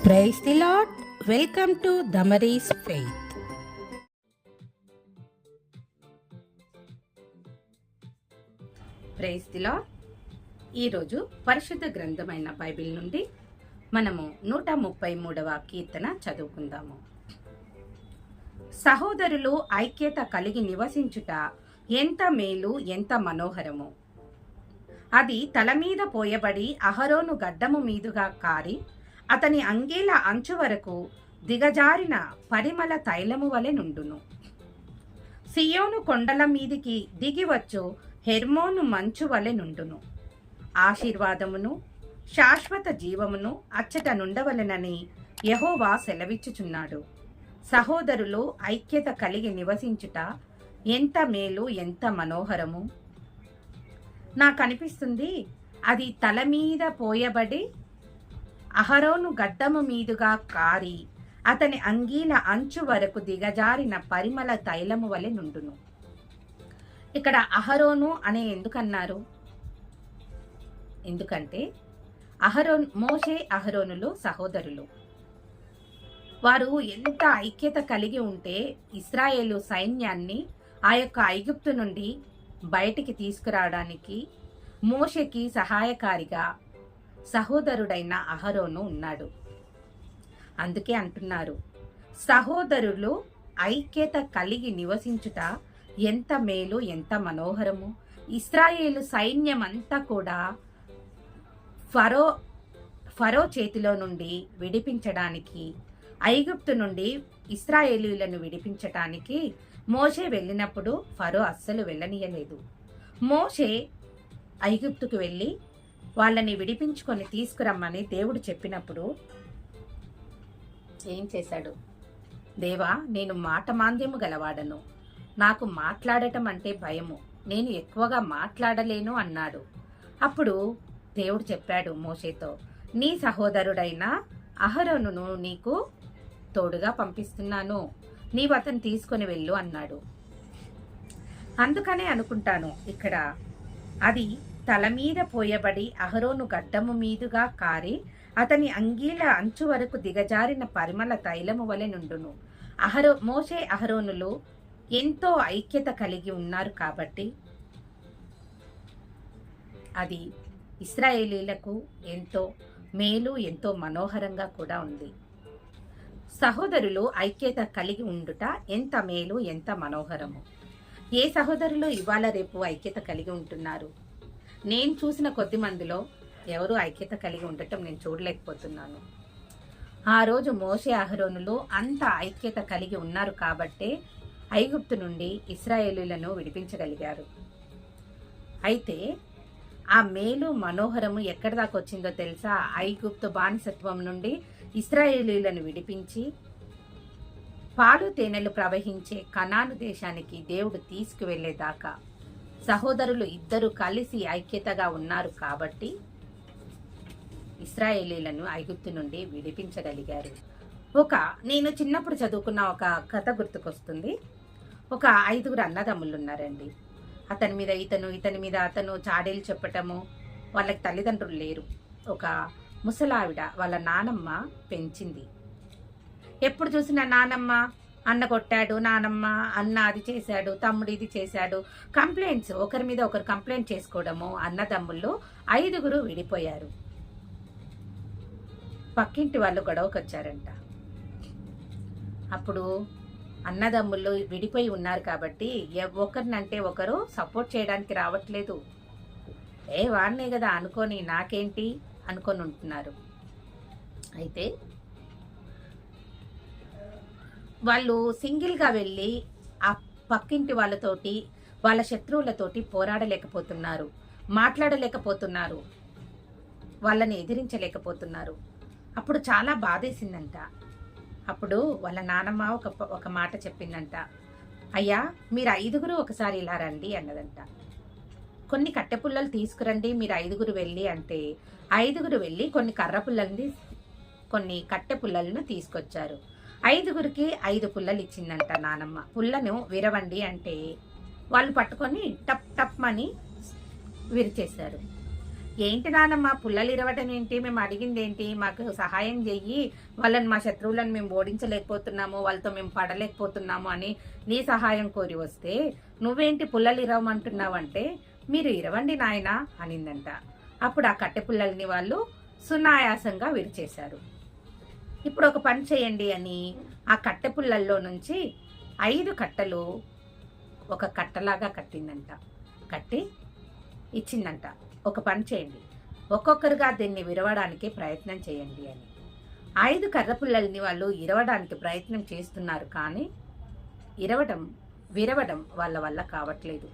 Praise the Lord. Welcome to Damaris faith. Praise the Lord. ఈరోజు పరిశుద్ధ గ్రంథమైన Bible నుండి మనము 133వ కీర్తన చదువుకుందాము. సహోదరులు ఐక్యత కలిగి నివసించుట ఎంత మేలు, ఎంత మనోహరము. అది తల మీద పోయబడి అహరోను గడ్డము మీదుగా కారి అతని అంగీల అంచు వరకు దిగజారిన పరిమళ తైలము వలె నుండును. సియోను కొండల మీదికి దిగివచ్చు హెర్మోను మంచు వలె నుండును. ఆశీర్వాదమును శాశ్వత జీవమును అచ్చట నుండవలెనని యెహోవా సెలవిచ్చుచున్నాడు. సహోదరులు ఐక్యత కలిగి నివసించుట ఎంత మేలు, ఎంత మనోహరము. నాకు అనిపిస్తుంది, అది తల మీద పోయబడి అహరోను గడ్డము మీదుగా కారి అతని అంగీల అంచు వరకు దిగజారిన పరిమళ తైలము వలె నుండును. ఇక్కడ అహరోను అనే ఎందుకన్నారు? ఎందుకంటే మోషే అహరోనులు సహోదరులు. వారు ఎంత ఐక్యత కలిగి ఉంటే ఇశ్రాయేలు సైన్యాన్ని ఆ యొక్క ఐగుప్తు నుండి బయటికి తీసుకురావడానికి మోషేకి సహాయకారిగా సహోదరుడైన అహరోను ఉన్నాడు. అందుకే అంటున్నారు, సహోదరులు ఐక్యత కలిగి నివసించుట ఎంత మేలు, ఎంత మనోహరము. ఇశ్రాయేలు సైన్యం అంతా కూడా ఫరో చేతిలో నుండి విడిపించడానికి, ఐగుప్తు నుండి ఇశ్రాయేలీయులను విడిపించటానికి మోషే వెళ్ళినప్పుడు ఫరో అస్సలు వెళ్ళనీయలేదు. మోషే ఐగుప్తుకు వెళ్ళి వాళ్ళని విడిపించుకొని తీసుకురమ్మని దేవుడు చెప్పినప్పుడు ఏం చేశాడు? దేవా, నేను మాట మాంద్యము గలవాడను, నాకు మాట్లాడటం అంటే భయము, నేను ఎక్కువగా మాట్లాడలేను అన్నాడు. అప్పుడు దేవుడు చెప్పాడు మోషేతో, నీ సహోదరుడైన అహరోనును నీకు తోడుగా పంపిస్తున్నాను, నీవు అతను తీసుకొని వెళ్ళు అన్నాడు. అందుకనే అనుకుంటాను, ఇక్కడ అది తల మీద పోయబడి అహరోను గడ్డము మీదుగా కారి అతని అంగీల అంచు వరకు దిగజారిన పరిమళ తైలము వలె నుండును. మోషే అహరోనులు ఎంతో ఐక్యత కలిగి ఉన్నారు కాబట్టి అది ఇశ్రాయేలీలకు ఎంతో మేలు, ఎంతో మనోహరంగా కూడా ఉంది. సహోదరులు ఐక్యత కలిగి ఉండుట ఎంత మేలు, ఎంత మనోహరము. ఏ సహోదరులు ఇవాళ రేపు ఐక్యత కలిగి ఉంటున్నారు? నేను చూసిన కొద్ది మందిలో ఎవరు ఐక్యత కలిగి ఉండటం నేను చూడలేకపోతున్నాను. ఆ రోజు మోషే అహరోనులు అంత ఐక్యత కలిగి ఉన్నారు కాబట్టే ఐగుప్తు నుండి ఇశ్రాయేలీయులను విడిపించగలిగారు. అయితే ఆ మేలు, మనోహరము ఎక్కడి దాకా వచ్చిందో తెలుసా? ఐగుప్తు బానిసత్వం నుండి ఇశ్రాయేలీయులను విడిపించి పాలు తేనెలు ప్రవహించే కనాను దేశానికి దేవుడు తీసుకువెళ్లేదాకా సహోదరులు ఇద్దరు కలిసి ఐక్యతగా ఉన్నారు కాబట్టి ఇశ్రాయేలీలను ఐగుప్తు నుండి విడిపించగలిగారు. నేను చిన్నప్పుడు చదువుకున్న ఒక కథ గుర్తుకొస్తుంది. ఒక 5 అన్నదమ్ములు ఉన్నారండి. అతని మీద ఇతను, ఇతని మీద అతను చాడీలు చెప్పటము. వాళ్ళకి తల్లిదండ్రులు లేరు. ఒక ముసలావిడ వాళ్ళ నానమ్మ పెంచింది. ఎప్పుడు చూసినా నానమ్మ అన్న కొట్టాడు, నానమ్మ అన్న అది చేశాడు, తమ్ముడు ఇది చేశాడు, కంప్లైంట్స్, ఒకరి మీద ఒకరు కంప్లైంట్ చేసుకోవడము. అన్నదమ్ముళ్ళు 5 విడిపోయారు. పక్కింటి వాళ్ళు గొడవకు వచ్చారంట. అప్పుడు అన్నదమ్ముళ్ళు విడిపోయి ఉన్నారు కాబట్టి ఒకరినంటే ఒకరు సపోర్ట్ చేయడానికి రావట్లేదు. వాడినే కదా అనుకొని నాకేంటి అనుకొని ఉంటున్నారు. అయితే వాళ్ళు సింగిల్గా వెళ్ళి ఆ పక్కింటి వాళ్ళతోటి, వాళ్ళ శత్రువులతోటి పోరాడలేకపోతున్నారు, మాట్లాడలేకపోతున్నారు, వాళ్ళని ఎదిరించలేకపోతున్నారు. అప్పుడు చాలా బాధేసిందంట. అప్పుడు వాళ్ళ నానమ్మ ఒక మాట చెప్పిందంట, అయ్యా మీరు 5 ఒకసారి ఇలా రండి అన్నదంట. కొన్ని కట్టెపుల్లలు తీసుకురండి మీరు 5 వెళ్ళి అంటే 5 వెళ్ళి కొన్ని కర్రపుల్లల్ని, కొన్ని కట్టెపుల్లలను తీసుకొచ్చారు. 5 5 పుల్లలు ఇచ్చిందంట నానమ్మ. పుల్లను విరవండి అంటే వాళ్ళు పట్టుకొని టప్ టప్ అని విరిచేశారు. ఏంటి నానమ్మ పుల్లలు ఇరవటం ఏంటి, మేము అడిగింది ఏంటి, మాకు సహాయం చెయ్యి, వాళ్ళని మా శత్రువులను మేము ఓడించలేకపోతున్నాము, వాళ్ళతో మేము పడలేకపోతున్నాము అని నీ సహాయం కోరి వస్తే నువ్వేంటి పుల్లలు ఇరవమంటున్నావంటే, మీరు ఇరవండి నాయనా అనిందంట. అప్పుడు ఆ కట్టె పుల్లల్ని వాళ్ళు సునాయాసంగా విరిచేశారు. ఇప్పుడు ఒక పని చేయండి అని ఆ కట్టె పుల్లల్లో నుంచి 5 కట్టలు ఒక కట్టలాగా కట్టిందంట. కట్టి ఇచ్చిందంట. ఒక పని చేయండి, ఒక్కొక్కరుగా దీన్ని విరవడానికి ప్రయత్నం చేయండి అని. 5 కర్ర పుల్లల్ని వాళ్ళు ఇరవడానికి ప్రయత్నం చేస్తున్నారు, కానీ విరవడం వాళ్ళ వల్ల కావట్లేదు.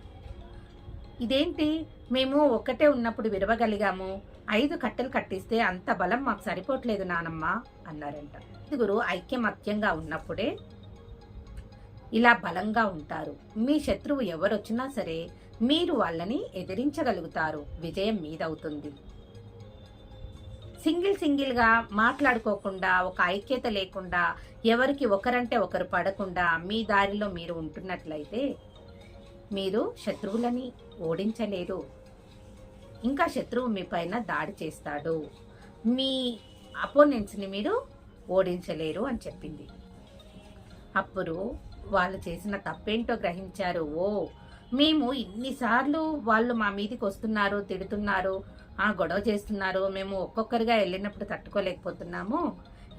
ఇదేంటి, మేము ఒక్కటే ఉన్నప్పుడు విరవగలిగాము, 5 కట్టెలు కట్టిస్తే అంత బలం మాకు సరిపోవట్లేదు నానమ్మ అన్నారంట. 5గురు ఐక్యమత్యంగా ఉన్నప్పుడే ఇలా బలంగా ఉంటారు. మీ శత్రువు ఎవరొచ్చినా సరే మీరు వాళ్ళని ఎదిరించగలుగుతారు, విజయం మీదవుతుంది. సింగిల్గా మాట్లాడుకోకుండా, ఒక ఐక్యత లేకుండా, ఎవరికి ఒకరంటే ఒకరు పడకుండా మీ దారిలో మీరు ఉంటున్నట్లయితే మీరు శత్రువులని ఓడించలేరు. ఇంకా శత్రువు మీ పైన దాడి చేస్తాడు, మీ అపోనెంట్స్ని మీరు ఓడించలేరు అని చెప్పింది. అప్పుడు వాళ్ళు చేసిన తప్పేంటో గ్రహించారు. మేము ఇన్నిసార్లు వాళ్ళు మా మీదికి వస్తున్నారు, తిడుతున్నారు, గొడవ చేస్తున్నారు, మేము ఒక్కొక్కరిగా వెళ్ళినప్పుడు తట్టుకోలేకపోతున్నాము.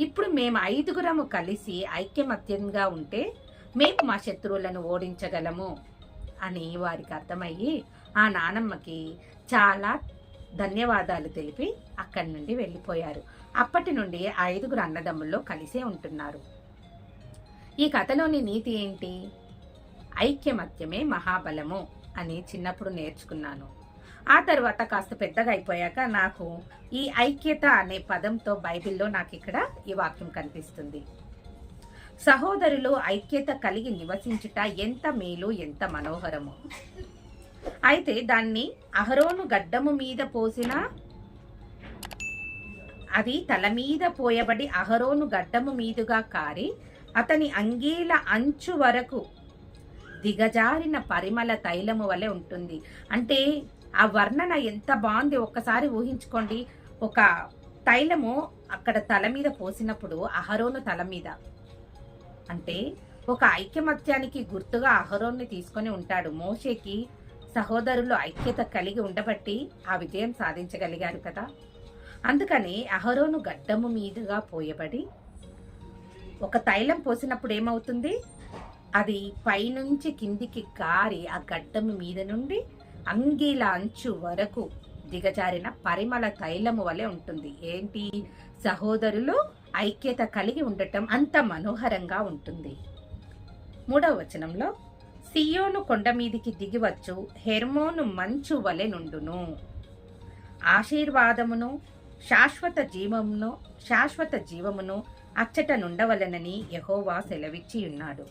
ఇప్పుడు మేము 5గురము కలిసి ఐక్యమత్యంగా ఉంటే మేము మా శత్రువులను ఓడించగలము అని వారికి అర్థమయ్యి ఆ నానమ్మకి చాలా ధన్యవాదాలు తెలిపి అక్కడి నుండి వెళ్ళిపోయారు. అప్పటి నుండి 5గురు అన్నదమ్ముల్లో కలిసే ఉంటున్నారు. ఈ కథలోని నీతి ఏంటి? ఐక్యమత్యమే మహాబలము అని చిన్నప్పుడు నేర్చుకున్నాను. ఆ తర్వాత కాస్త పెద్దగా అయిపోయాక నాకు ఈ ఐక్యత అనే పదంతో బైబిల్లో నాకు ఇక్కడ ఈ వాక్యం కనిపిస్తుంది. సహోదరులు ఐక్యత కలిగి నివసించుట ఎంత మేలు, ఎంత మనోహరము. అయితే దాన్ని అహరోను గడ్డము మీద పోసిన, అది తల మీద పోయబడి అహరోను గడ్డము మీదుగా కారి అతని అంగీల అంచు వరకు దిగజారిన పరిమళ తైలము వలె ఉంటుంది. అంటే ఆ వర్ణన ఎంత బాగుంది, ఒక్కసారి ఊహించుకోండి. ఒక తైలము అక్కడ తల మీద పోసినప్పుడు అహరోను తల మీద, అంటే ఒక ఐక్యమత్యానికి గుర్తుగా అహరోన్ని తీసుకొని ఉంటాడు. మోషేకి సహోదరులు ఐక్యత కలిగి ఉండబట్టి ఆ విజయం సాధించగలిగారు కదా. అందుకని అహరోను గడ్డము మీదుగా పోయబడి ఒక తైలం పోసినప్పుడు ఏమవుతుంది, అది పైనుంచి కిందికి కారి ఆ గడ్డము మీద నుండి అంగీల అంచు వరకు దిగజారిన పరిమళ తైలము వలె ఉంటుంది. ఏంటి, సహోదరులు ఐక్యత కలిగి ఉండటం అంత మనోహరంగా ఉంటుంది. 3వ వచనంలో సియోను కొండ మీదికి దిగివచ్చు, హెర్మోను మంచు వలె నుండును, ఆశీర్వాదమును శాశ్వత జీవమును అచ్చట నుండవలనని యెహోవా సెలవిచ్చి ఉన్నాడు.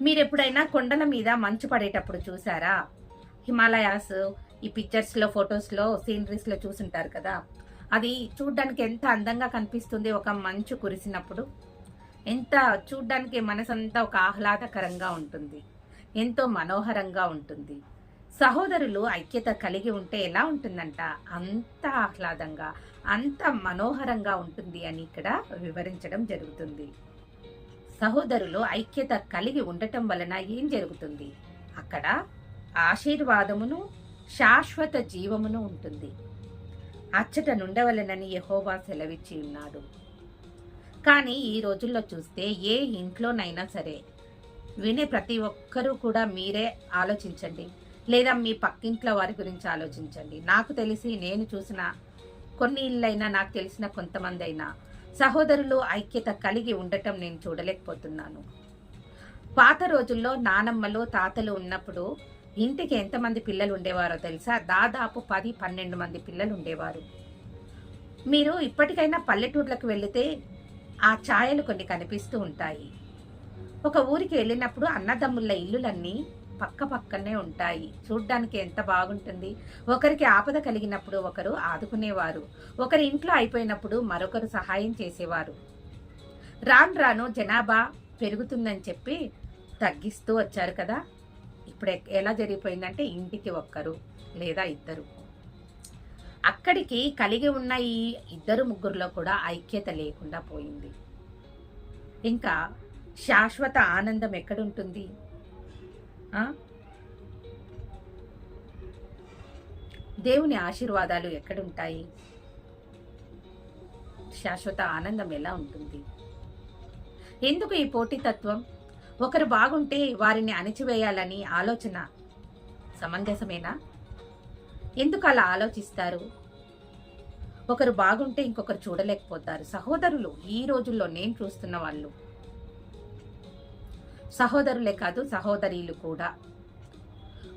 మీరెప్పుడైనా కొండల మీద మంచు పడేటప్పుడు చూసారా? హిమాలయాస్ ఈ పిక్చర్స్లో, ఫొటోస్లో, సీనరీస్లో చూసుంటారు కదా. అది చూడ్డానికి ఎంత అందంగా కనిపిస్తుంది. ఒక మంచు కురిసినప్పుడు ఎంత చూడ్డానికి మనసంతా ఒక ఆహ్లాదకరంగా ఉంటుంది, ఎంతో మనోహరంగా ఉంటుంది. సహోదరులు ఐక్యత కలిగి ఉంటే ఎలా ఉంటుందంట, అంత ఆహ్లాదంగా, అంత మనోహరంగా ఉంటుంది అని ఇక్కడ వివరించడం జరుగుతుంది. సహోదరులు ఐక్యత కలిగి ఉండటం వలన ఏం జరుగుతుంది? అక్కడ ఆశీర్వాదమును శాశ్వత జీవమును ఉంటుంది. అచ్చట నుండవలనని యెహోవా సెలవిచ్చి ఉన్నాడు. కానీ ఈ రోజుల్లో చూస్తే ఏ ఇంట్లోనైనా సరే వినే ప్రతి ఒక్కరూ కూడా మీరే ఆలోచించండి, లేదా మీ పక్కింట్లో వారి గురించి ఆలోచించండి. నాకు తెలిసి నేను చూసిన కొన్ని ఇళ్ళైనా, నాకు తెలిసిన కొంతమంది అయినా సహోదరులు ఐక్యత కలిగి ఉండటం నేను చూడలేకపోతున్నాను. పాత రోజుల్లో నానమ్మలు, తాతలు ఉన్నప్పుడు ఇంటికి ఎంతమంది పిల్లలు ఉండేవారో తెలుసా? దాదాపు 10-12 మంది పిల్లలు ఉండేవారు. మీరు ఇప్పటికైనా పల్లెటూర్లకు వెళితే ఆ ఛాయలు కొన్ని కనిపిస్తూ ఉంటాయి. ఒక ఊరికి వెళ్ళినప్పుడు అన్నదమ్ముళ్ళ ఇల్లులన్నీ పక్క పక్కనే ఉంటాయి. చూడ్డానికి ఎంత బాగుంటుంది. ఒకరికి ఆపద కలిగినప్పుడు ఒకరు ఆదుకునేవారు, ఒకరి ఇంట్లో అయిపోయినప్పుడు మరొకరు సహాయం చేసేవారు. రాను రాను జనాభా పెరుగుతుందని చెప్పి తగ్గిస్తూ వచ్చారు కదా. ఇప్పుడు ఎలా జరిగిపోయిందంటే ఇంటికి ఒక్కరు లేదా ఇద్దరు. అక్కడికి కలిగి ఉన్న ఈ ఇద్దరు ముగ్గురులో కూడా ఐక్యత లేకుండా పోయింది. ఇంకా శాశ్వత ఆనందం ఎక్కడుంటుంది? దేవుని ఆశీర్వాదాలు ఎక్కడుంటాయి? శాశ్వత ఆనందం ఎలా ఉంటుంది? ఎందుకు ఈ పోటీతత్వం? ఒకరు బాగుంటే వారిని అణిచివేయాలని ఆలోచన సమంజసమేనా? ఎందుకు అలా ఆలోచిస్తారు? ఒకరు బాగుంటే ఇంకొకరు చూడలేకపోతారు. సహోదరులు ఈ రోజుల్లో నేను చూస్తున్న వాళ్ళు, సహోదరులే కాదు సహోదరీలు కూడా,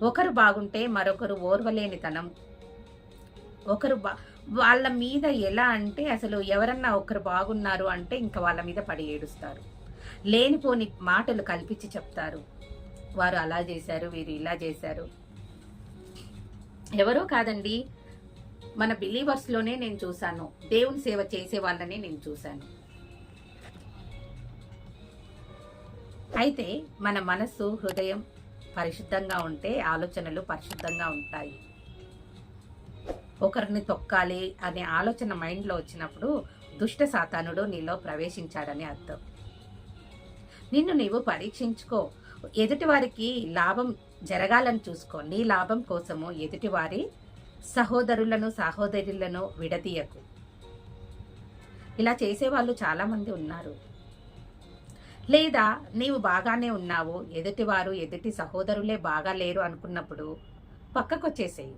ఒకరు బాగుంటే మరొకరు ఓర్వలేనితనం, ఒకరు వాళ్ళ మీద ఎలా అంటే అసలు ఎవరన్నా ఒకరు బాగున్నారు అంటే ఇంకా వాళ్ళ మీద పడి ఏడుస్తారు. లేనిపోని మాటలు కల్పించి చెప్తారు. వారు అలా చేశారు, వీరు ఇలా చేశారు. ఎవరో కాదండి, మన బిలీవర్స్లోనే నేను చూశాను. దేవుని సేవ చేసే వాళ్ళని నేను చూశాను. అయితే మన మనస్సు, హృదయం పరిశుద్ధంగా ఉంటే ఆలోచనలు పరిశుద్ధంగా ఉంటాయి. ఒకరిని తొక్కాలి అనే ఆలోచన మైండ్లో వచ్చినప్పుడు దుష్ట సాతానుడు నీలో ప్రవేశించాడని అర్థం. నిన్ను నీవు పరీక్షించుకో. ఎదుటి వారికి లాభం జరగాలని చూసుకో. నీ లాభం కోసము ఎదుటివారి సహోదరులను సహోదరులను విడదీయకు. ఇలా చేసేవాళ్ళు చాలామంది ఉన్నారు. లేదా నీవు బాగానే ఉన్నావు, ఎదుటివారు ఎదుటి సహోదరులే బాగా లేరు అనుకున్నప్పుడు పక్కకు వచ్చేసేయి.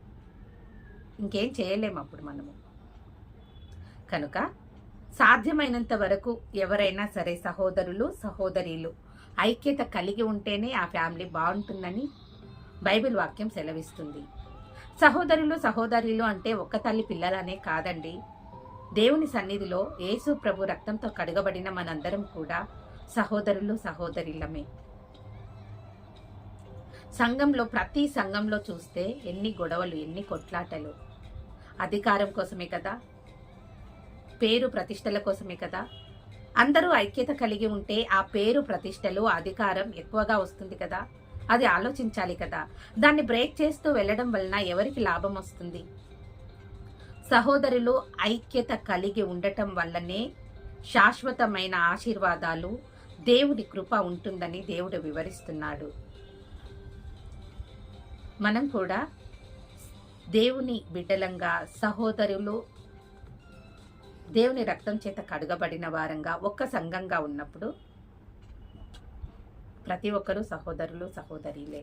ఇంకేం చేయలేము అప్పుడు మనము. కనుక సాధ్యమైనంత వరకు ఎవరైనా సరే సహోదరులు సహోదరీలు ఐక్యత కలిగి ఉంటేనే ఆ ఫ్యామిలీ బాగుంటుందని బైబిల్ వాక్యం సెలవిస్తుంది. సహోదరులు సహోదరీలు అంటే ఒక్క తల్లి పిల్లలనే కాదండి. దేవుని సన్నిధిలో యేసు ప్రభు రక్తంతో కడగబడిన మనందరం కూడా సహోదరులు సహోదరులమే. సంఘంలో ప్రతి సంఘంలో చూస్తే ఎన్ని గొడవలు, ఎన్ని కొట్లాటలు. అధికారం కోసమే కదా, పేరు ప్రతిష్టల కోసమే కదా. అందరూ ఐక్యత కలిగి ఉంటే ఆ పేరు ప్రతిష్టలు అధికారం ఎక్కువగా వస్తుంది కదా. అది ఆలోచించాలి కదా. దాన్ని బ్రేక్ చేస్తూ వెళ్ళడం వలన ఎవరికి లాభం వస్తుంది? సహోదరులు ఐక్యత కలిగి ఉండటం వల్లనే శాశ్వతమైన ఆశీర్వాదాలు, దేవుడి కృప ఉంటుందని దేవుడు వివరిస్తున్నాడు. మనం కూడా దేవుని బిడ్డలంగా, సహోదరులు దేవుని రక్తం చేత కడుగబడిన వారంగా ఒక్క సంఘంగా ఉన్నప్పుడు ప్రతి ఒక్కరూ సహోదరులు సహోదరీలే.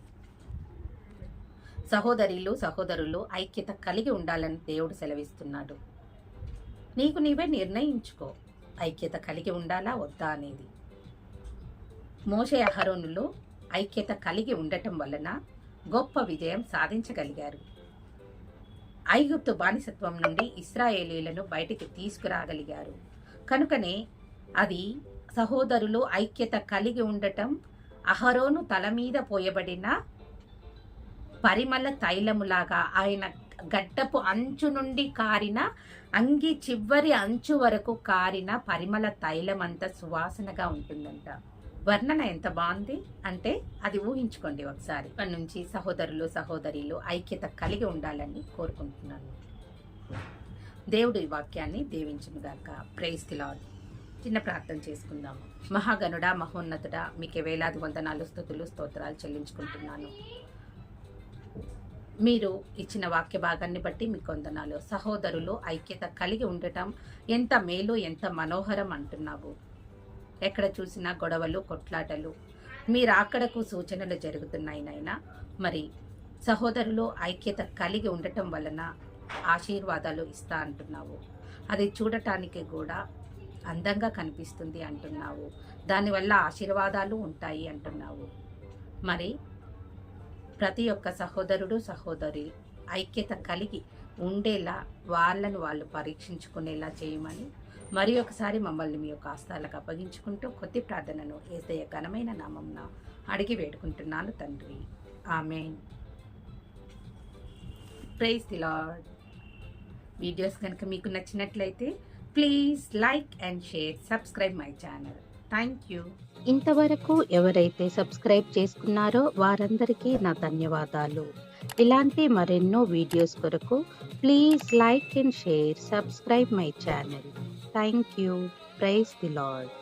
సహోదరీలు సహోదరులు ఐక్యత కలిగి ఉండాలని దేవుడు సెలవిస్తున్నాడు. నీకు నీవే నిర్ణయించుకో, ఐక్యత కలిగి ఉండాలా వద్దా అనేది. మోషే అహరోనులు ఐక్యత కలిగి ఉండటం వలన గొప్ప విజయం సాధించగలిగారు. ఐగుప్తు బానిసత్వం నుండి ఇశ్రాయేలీలను బయటికి తీసుకురాగలిగారు. కనుకనే అది సహోదరులు ఐక్యత కలిగి ఉండటం అహరోను తల మీద పోయబడిన పరిమళ తైలములాగా, ఆయన గడ్డపు అంచు నుండి కారిన అంగి చివరి అంచు వరకు కారిన పరిమళ తైలమంత సువాసనగా ఉంటుందంట. వర్ణన ఎంత బాగుంది అంటే అది ఊహించుకోండి ఒకసారి. ఇక్కడి నుంచి సహోదరులు సహోదరీలు ఐక్యత కలిగి ఉండాలని కోరుకుంటున్నాను. దేవుడు ఈ వాక్యాన్ని దీవించునుగాక. Praise the Lord. చిన్న ప్రార్థన చేసుకుందాము. మహాగణుడా, మహోన్నతుడా, మీకే వేలాది వందనాలు, స్తుతులు, స్తోత్రాలు చెల్లించుకుంటున్నాను. మీరు ఇచ్చిన వాక్య భాగాన్ని బట్టి మీకు వందనాలు. సహోదరులు ఐక్యత కలిగి ఉండటం ఎంత మేలు, ఎంత మనోహరం అంటున్నావు. ఎక్కడ చూసినా గొడవలు, కొట్లాటలు, మీరు అక్కడకు సూచనలు జరుగుతున్నాయి నాయనా. మరి సహోదరులు ఐక్యత కలిగి ఉండటం వలన ఆశీర్వాదాలు ఇస్తా అంటున్నావు. అది చూడటానికి కూడా అందంగా కనిపిస్తుంది అంటున్నావు. దానివల్ల ఆశీర్వాదాలు ఉంటాయి అంటున్నావు. మరి ప్రతి ఒక్క సహోదరుడు సహోదరి ఐక్యత కలిగి ఉండేలా వాళ్ళను వాళ్ళు పరీక్షించుకునేలా చేయమని మరి ఒకసారి మమ్మల్ని మీ యొక్క హస్తాలకు అప్పగించుకుంటూ కొద్ది ప్రార్థనను యేసయ్య ఘనమైన నామమున అడిగి వేడుకుంటున్నాను తండ్రి. Amen. Praise the Lord. Videos కనుక మీకు నచ్చినట్లయితే please like and share, subscribe my channel. Thank you. ఇంతవరకు ఎవరైతే సబ్స్క్రైబ్ చేసుకున్నారో వారందరికీ నా ధన్యవాదాలు. ఇలాంటి మరెన్నో వీడియోస్ కొరకు please like and share, subscribe my channel. Thank you. Praise the lord.